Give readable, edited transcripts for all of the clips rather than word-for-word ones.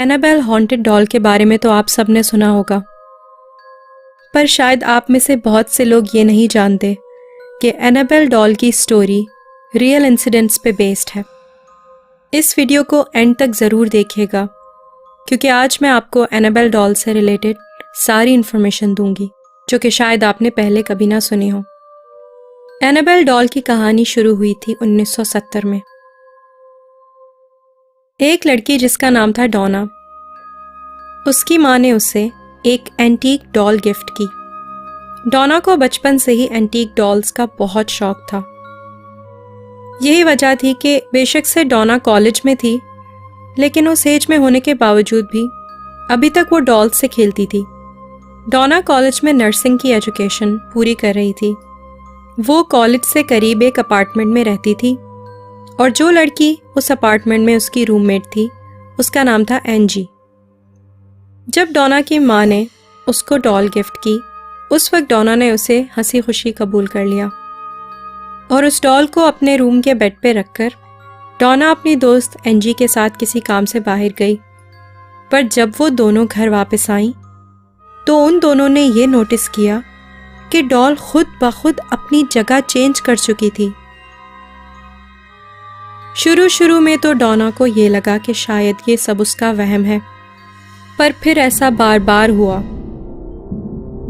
Annabelle haunted doll के बारे में तो आप सबने सुना होगा, पर शायद आप में से बहुत से लोग ये नहीं जानते कि एनाबेल डॉल की स्टोरी रियल इंसिडेंट्स पे बेस्ड है। इस वीडियो को एंड तक ज़रूर देखिएगा क्योंकि आज मैं आपको एनाबेल डॉल से रिलेटेड सारी इन्फॉर्मेशन दूंगी जो कि शायद आपने पहले कभी ना सुनी हो। एनाबेल डॉल की कहानी शुरू हुई थी 1970 में। एक लड़की जिसका नाम था डॉना, उसकी माँ ने उसे एक एंटीक डॉल गिफ्ट की। डॉना को बचपन से ही एंटीक डॉल्स का बहुत शौक था। यही वजह थी कि बेशक से डॉना कॉलेज में थी, लेकिन उस एज में होने के बावजूद भी अभी तक वो डॉल्स से खेलती थी। डॉना कॉलेज में नर्सिंग की एजुकेशन पूरी कर रही थी। वो कॉलेज से करीब एक अपार्टमेंट में रहती थी और जो लड़की उस अपार्टमेंट में उसकी रूममेट थी उसका नाम था एंजी। जब डॉना की माँ ने उसको डॉल गिफ्ट की, उस वक्त डॉना ने उसे हंसी खुशी कबूल कर लिया और उस डॉल को अपने रूम के बेड पे रखकर डॉना अपनी दोस्त एंजी के साथ किसी काम से बाहर गई। पर जब वो दोनों घर वापस आईं तो उन दोनों ने ये नोटिस किया कि डॉल खुद ब खुद अपनी जगह चेंज कर चुकी थी। शुरू में तो डॉना को ये लगा कि शायद ये सब उसका वहम है, पर फिर ऐसा बार बार हुआ।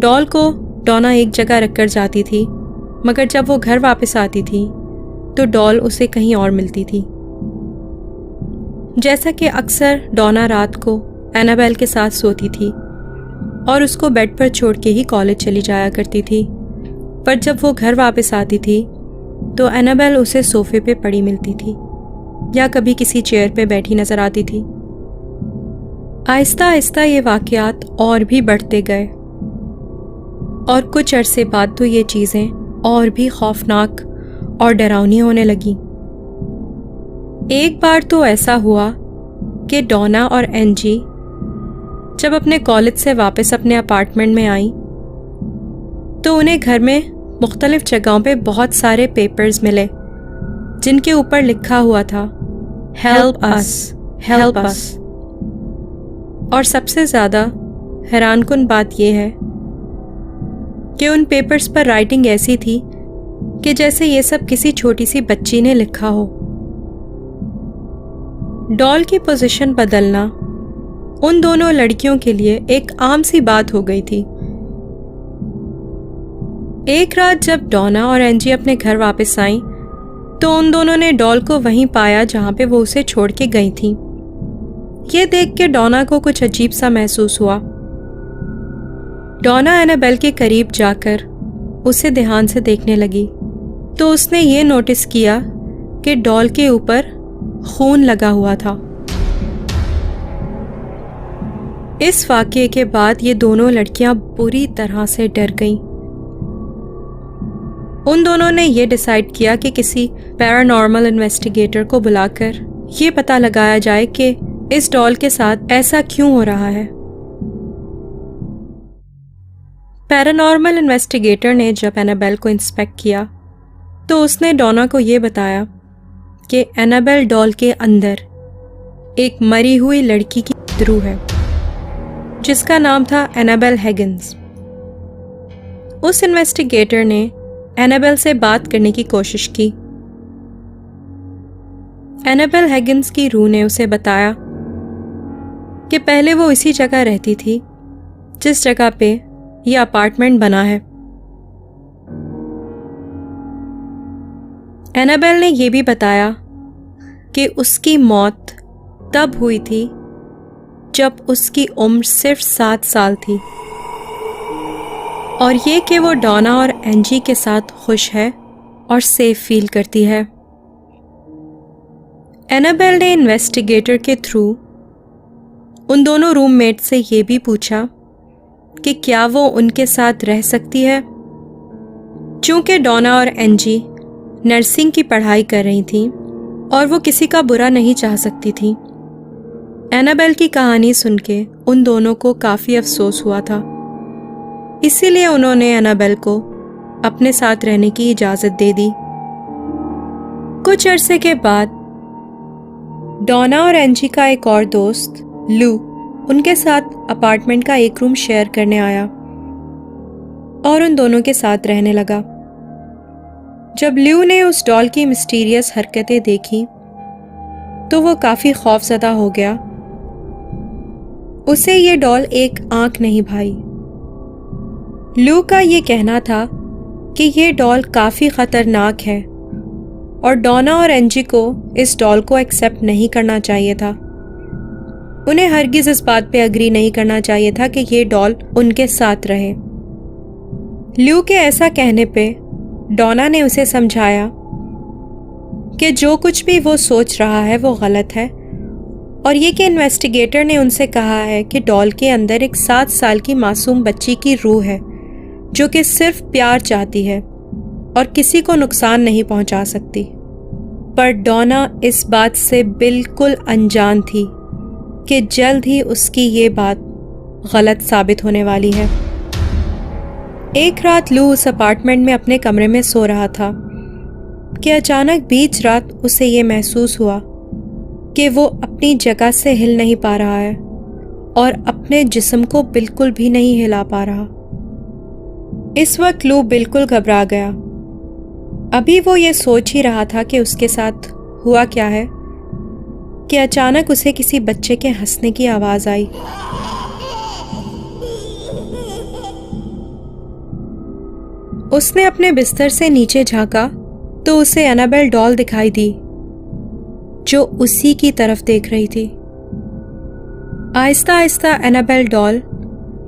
डॉल को डॉना एक जगह रखकर जाती थी, मगर जब वो घर वापस आती थी तो डॉल उसे कहीं और मिलती थी। जैसा कि अक्सर डॉना रात को एनाबेल के साथ सोती थी और उसको बेड पर छोड़ के ही कॉलेज चली जाया करती थी, पर जब वो घर वापस आती थी तो एनाबेल उसे सोफे पे पड़ी मिलती थी या कभी किसी चेयर पे बैठी नजर आती थी। आहिस्ता आहिस्ता ये वाकयात और भी बढ़ते गए और कुछ अरसे बाद तो ये चीज़ें और भी खौफनाक और डरावनी होने लगी। एक बार तो ऐसा हुआ कि डॉना और एंजी जब अपने कॉलेज से वापस अपने अपार्टमेंट में आई तो उन्हें घर में मुख्तलिफ जगहों पे बहुत सारे पेपर्स मिले जिनके ऊपर लिखा हुआ था हेल्प अस, हेल्प अस। और सबसे ज़्यादा हैरानकुन बात यह है कि उन पेपर्स पर राइटिंग ऐसी थी कि जैसे ये सब किसी छोटी सी बच्ची ने लिखा हो। डॉल की पोजीशन बदलना उन दोनों लड़कियों के लिए एक आम सी बात हो गई थी। एक रात जब डॉना और एंजी अपने घर वापस आईं तो उन दोनों ने डॉल को वहीं पाया जहां पे वो उसे छोड़ के गई थी। ये देख के डॉना को कुछ अजीब सा महसूस हुआ। डॉना एनाबेल के करीब जाकर उसे ध्यान से देखने लगी तो उसने ये नोटिस किया कि डॉल के ऊपर खून लगा हुआ था। इस वाकये के बाद ये दोनों लड़कियां बुरी तरह से डर गईं। उन दोनों ने ये डिसाइड किया कि किसी पैरानॉर्मल इन्वेस्टिगेटर को बुलाकर ये पता लगाया जाए कि इस डॉल के साथ ऐसा क्यों हो रहा है। पैरानॉर्मल इन्वेस्टिगेटर ने जब एनाबेल को इंस्पेक्ट किया तो उसने डॉना को ये बताया कि एनाबेल डॉल के अंदर एक मरी हुई लड़की की रूह है जिसका नाम था एनाबेल हैगिन्स। उस इन्वेस्टिगेटर ने एनाबेल से बात करने की कोशिश की। एनाबेल हैगिन्स की रूह ने उसे बताया कि पहले वो इसी जगह रहती थी जिस जगह पे ये अपार्टमेंट बना है। एनाबेल ने यह भी बताया कि उसकी मौत तब हुई थी जब उसकी उम्र सिर्फ 7 साल थी और ये कि वो डॉना और एंजी के साथ खुश है और सेफ फील करती है। एनाबेल ने इन्वेस्टिगेटर के थ्रू उन दोनों रूममेट से ये भी पूछा कि क्या वो उनके साथ रह सकती है। चूंकि डॉना और एंजी नर्सिंग की पढ़ाई कर रही थीं और वो किसी का बुरा नहीं चाह सकती थी। एनाबेल की कहानी सुन के उन दोनों को काफ़ी अफसोस हुआ था, इसीलिए उन्होंने एनाबेल को अपने साथ रहने की इजाज़त दे दी। कुछ अरसे के बाद डॉना और एंजी का एक और दोस्त लू उनके साथ अपार्टमेंट का एक रूम शेयर करने आया और उन दोनों के साथ रहने लगा। जब ल्यू ने उस डॉल की मिस्टीरियस हरकतें देखी तो वो काफी खौफजदा हो गया। उसे ये डॉल एक आंख नहीं भाई। ल्यू का ये कहना था कि ये डॉल काफी खतरनाक है और डोना और एंजी को इस डॉल को एक्सेप्ट नहीं करना चाहिए था। उन्हें हरगिज इस बात पे अग्री नहीं करना चाहिए था कि ये डॉल उनके साथ रहे। ल्यू के ऐसा कहने पे डोना ने उसे समझाया कि जो कुछ भी वो सोच रहा है वो गलत है और ये कि इन्वेस्टिगेटर ने उनसे कहा है कि डॉल के अंदर एक 7 साल की मासूम बच्ची की रूह है जो कि सिर्फ प्यार चाहती है और किसी को नुकसान नहीं पहुंचा सकती। पर डोना इस बात से बिल्कुल अनजान थी कि जल्द ही उसकी ये बात गलत साबित होने वाली है। एक रात लू उस अपार्टमेंट में अपने कमरे में सो रहा था कि अचानक बीच रात उसे ये महसूस हुआ कि वो अपनी जगह से हिल नहीं पा रहा है और अपने जिस्म को बिल्कुल भी नहीं हिला पा रहा। इस वक्त लू बिल्कुल घबरा गया। अभी वो ये सोच ही रहा था कि उसके साथ हुआ क्या है कि अचानक उसे किसी बच्चे के हंसने की आवाज आई। उसने अपने बिस्तर से नीचे झांका तो उसे एनाबेल डॉल दिखाई दी जो उसी की तरफ देख रही थी। आहिस्ता आहिस्ता एनाबेल डॉल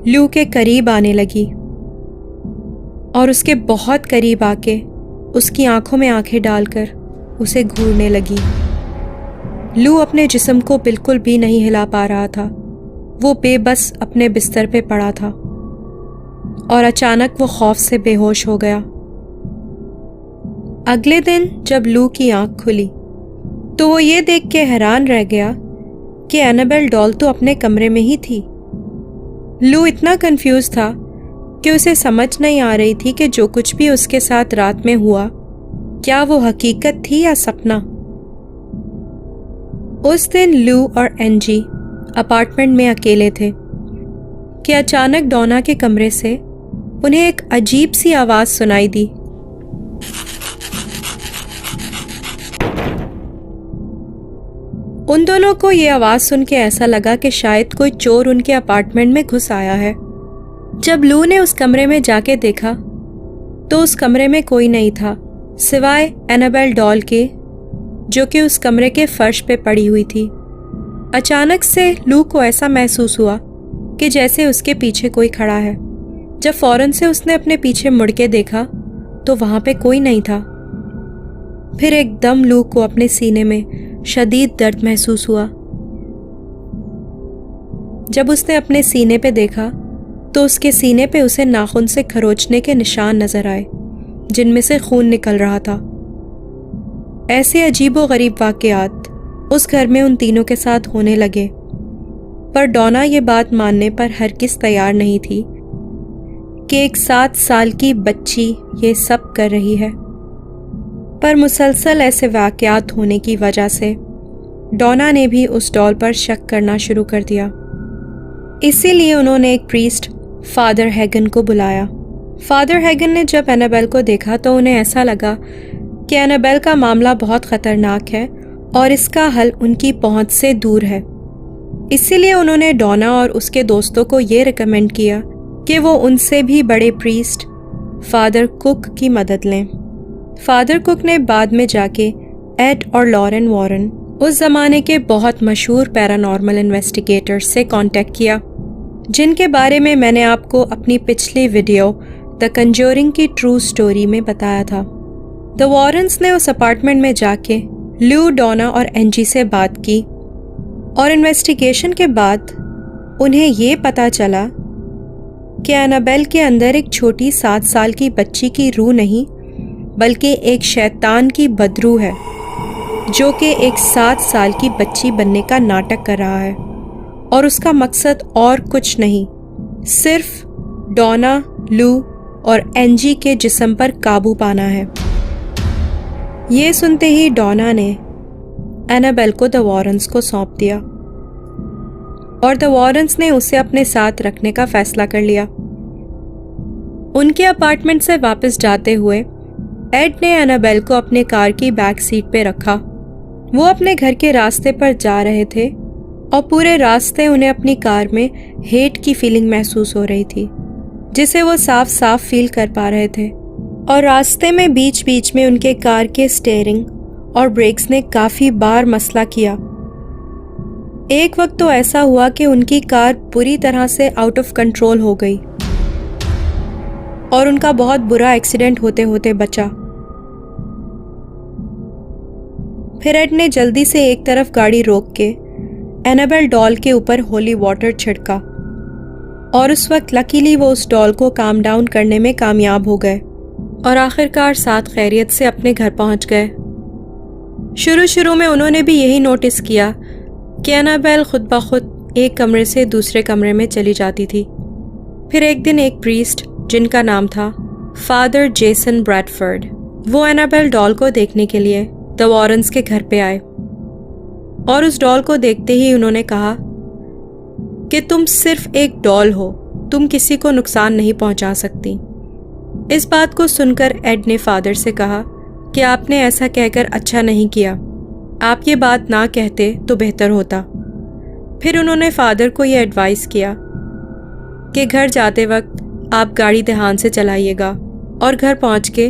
ल्यू के करीब आने लगी और उसके बहुत करीब आके उसकी आंखों में आंखें डालकर उसे घूरने लगी। लू अपने जिस्म को बिल्कुल भी नहीं हिला पा रहा था। वो बेबस अपने बिस्तर पे पड़ा था और अचानक वो खौफ से बेहोश हो गया। अगले दिन जब लू की आंख खुली तो वो ये देख के हैरान रह गया कि एनाबेल डॉल तो अपने कमरे में ही थी। लू इतना कंफ्यूज था कि उसे समझ नहीं आ रही थी कि जो कुछ भी उसके साथ रात में हुआ क्या वो हकीकत थी या सपना। उस दिन लू और एंजी अपार्टमेंट में अकेले थे कि अचानक डोना के कमरे से उन्हें एक अजीब सी आवाज सुनाई दी। उन दोनों को ये आवाज सुन के ऐसा लगा कि शायद कोई चोर उनके अपार्टमेंट में घुस आया है। जब लू ने उस कमरे में जाके देखा तो उस कमरे में कोई नहीं था सिवाय एनाबेल डॉल के जो कि उस कमरे के फर्श पे पड़ी हुई थी। अचानक से लू को ऐसा महसूस हुआ कि जैसे उसके पीछे कोई खड़ा है। जब फौरन से उसने अपने पीछे मुड़ के देखा तो वहां पे कोई नहीं था। फिर एकदम लू को अपने सीने में शदीद दर्द महसूस हुआ। जब उसने अपने सीने पे देखा तो उसके सीने पे उसे नाखून से खरोचने के निशान नजर आए जिनमें से खून निकल रहा था। ऐसे अजीबोगरीब वाकयात उस घर में उन तीनों के साथ होने लगे, पर डोना ये बात मानने पर हरगिज़ तैयार नहीं थी कि एक 7 साल की बच्ची ये सब कर रही है। पर मुसलसल ऐसे वाकयात होने की वजह से डोना ने भी उस डॉल पर शक करना शुरू कर दिया। इसीलिए उन्होंने एक प्रीस्ट फादर हैगन को बुलाया। फादर हैगन ने जब एनाबेल को देखा तो उन्हें ऐसा लगा कि एनाबेल का मामला बहुत ख़तरनाक है और इसका हल उनकी पहुंच से दूर है। इसीलिए उन्होंने डोना और उसके दोस्तों को ये रिकमेंड किया कि वो उनसे भी बड़े प्रीस्ट फादर कुक की मदद लें। फादर कुक ने बाद में जाके एड और लॉरेन वॉरेन, उस ज़माने के बहुत मशहूर पैरानॉर्मल इन्वेस्टिगेटर्स से कांटेक्ट किया, जिनके बारे में मैंने आपको अपनी पिछली वीडियो द कंजोरिंग की ट्रू स्टोरी में बताया था। द वॉरेन्स ने उस अपार्टमेंट में जाके ल्यू, डोना और एंजी से बात की और इन्वेस्टिगेशन के बाद उन्हें ये पता चला कि एनाबेल के अंदर एक छोटी 7 साल की बच्ची की रूह नहीं बल्कि एक शैतान की बदरूह है जो कि एक 7 साल की बच्ची बनने का नाटक कर रहा है और उसका मकसद और कुछ नहीं, सिर्फ डोना, लू और एंजी के जिस्म पर काबू पाना है। ये सुनते ही डोना ने एनाबेल को द वॉरेन्स को सौंप दिया। और द वॉरेंस ने उसे अपने साथ रखने का फैसला कर लिया। उनके अपार्टमेंट से वापस जाते हुए एड ने एनाबेल को अपने कार की बैक सीट पे रखा। वो अपने घर के रास्ते पर जा रहे थे और पूरे रास्ते उन्हें अपनी कार में हेट की फीलिंग महसूस हो रही थी, जिसे वो साफ साफ फील कर पा रहे थे। और रास्ते में बीच बीच में उनके कार के स्टीयरिंग और ब्रेक्स ने काफ़ी बार मसला किया। एक वक्त तो ऐसा हुआ कि उनकी कार पूरी तरह से आउट ऑफ कंट्रोल हो गई और उनका बहुत बुरा एक्सीडेंट होते होते बचा। फिर एड ने जल्दी से एक तरफ गाड़ी रोक के एनाबेल डॉल के ऊपर होली वाटर छिड़का और उस वक्त लकीली वो उस डॉल को काम डाउन करने में कामयाब हो गए और आखिरकार साथ खैरियत से अपने घर पहुंच गए। शुरू में उन्होंने भी यही नोटिस किया कि एनाबेल खुद ब खुद एक कमरे से दूसरे कमरे में चली जाती थी। फिर एक दिन एक प्रीस्ट जिनका नाम था फादर जेसन ब्रैडफोर्ड, वो एनाबेल डॉल को देखने के लिए द वॉरेंस के घर पे आए और उस डॉल को देखते ही उन्होंने कहा कि तुम सिर्फ एक डॉल हो, तुम किसी को नुकसान नहीं पहुंचा सकती। इस बात को सुनकर एड ने फादर से कहा कि आपने ऐसा कहकर अच्छा नहीं किया, आप ये बात ना कहते तो बेहतर होता। फिर उन्होंने फादर को ये एडवाइस किया कि घर जाते वक्त आप गाड़ी ध्यान से चलाइएगा और घर पहुंच के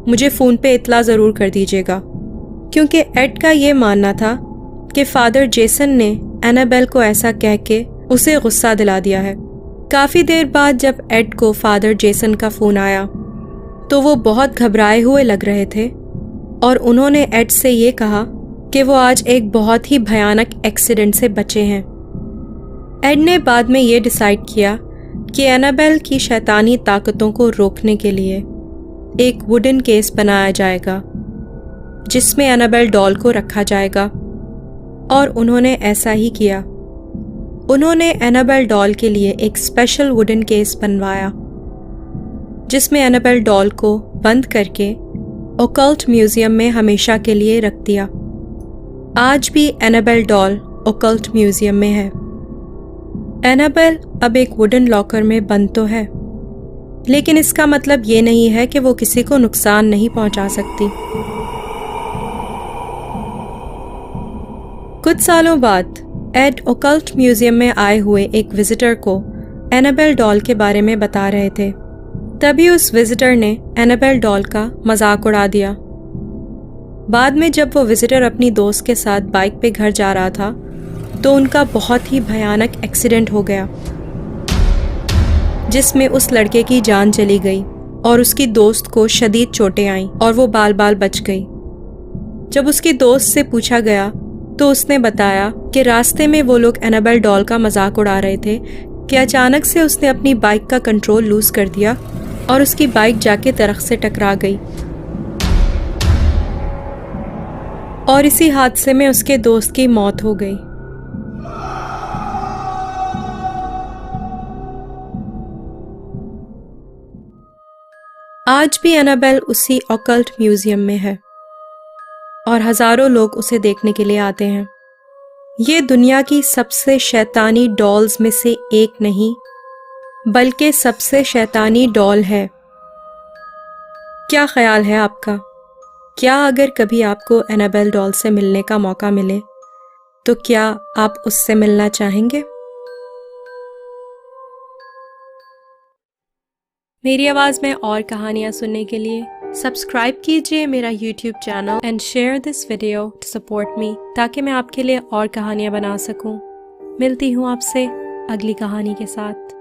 मुझे फ़ोन पे इत्तला ज़रूर कर दीजिएगा, क्योंकि एड का ये मानना था कि फादर जेसन ने एनाबेल को ऐसा कह के उसे गुस्सा दिला दिया है। काफ़ी देर बाद जब एड को फादर जेसन का फ़ोन आया तो वो बहुत घबराए हुए लग रहे थे और उन्होंने एड से ये कहा कि वो आज एक बहुत ही भयानक एक्सीडेंट से बचे हैं। एड ने बाद में ये डिसाइड किया कि एनाबेल की शैतानी ताकतों को रोकने के लिए एक वुडन केस बनाया जाएगा जिसमें एनाबेल डॉल को रखा जाएगा, और उन्होंने ऐसा ही किया। उन्होंने एनाबेल डॉल के लिए एक स्पेशल वुडन केस बनवाया जिसमें एनाबेल डॉल को बंद करके ओकल्ट म्यूजियम में हमेशा के लिए रख दिया। आज भी एनाबेल डॉल ओकल्ट म्यूजियम में है। एनाबेल अब एक वुडन लॉकर में बंद तो है, लेकिन इसका मतलब ये नहीं है कि वो किसी को नुकसान नहीं पहुंचा सकती। कुछ सालों बाद एड ओकल्ट म्यूजियम में आए हुए एक विजिटर को एनाबेल डॉल के बारे में बता रहे थे। तभी उस विजिटर ने एनाबेल डॉल का मजाक उड़ा दिया। बाद में जब वो विजिटर अपनी दोस्त के साथ बाइक पे घर जा रहा था तो उनका बहुत ही भयानक एक्सीडेंट हो गया जिसमें उस लड़के की जान चली गई और उसकी दोस्त को शदीद चोटें आईं और वो बाल बाल बच गई। जब उसकी दोस्त से पूछा गया तो उसने बताया कि रास्ते में वो लोग एनाबेल डॉल का मजाक उड़ा रहे थे कि अचानक से उसने अपनी बाइक का कंट्रोल लूज कर दिया और उसकी बाइक जाके दरख्त से टकरा गई और इसी हादसे में उसके दोस्त की मौत हो गई। आज भी एनाबेल उसी ऑकल्ट म्यूजियम में है और हजारों लोग उसे देखने के लिए आते हैं। ये दुनिया की सबसे शैतानी डॉल्स में से एक नहीं, बल्कि सबसे शैतानी डॉल है। क्या ख्याल है आपका? क्या अगर कभी आपको एनाबेल डॉल से मिलने का मौका मिले तो क्या आप उससे मिलना चाहेंगे? मेरी आवाज़ में और कहानियाँ सुनने के लिए सब्सक्राइब कीजिए मेरा YouTube channel and share this video to support me, ताकि मैं आपके लिए और कहानियाँ बना सकूँ। मिलती हूँ आपसे अगली कहानी के साथ।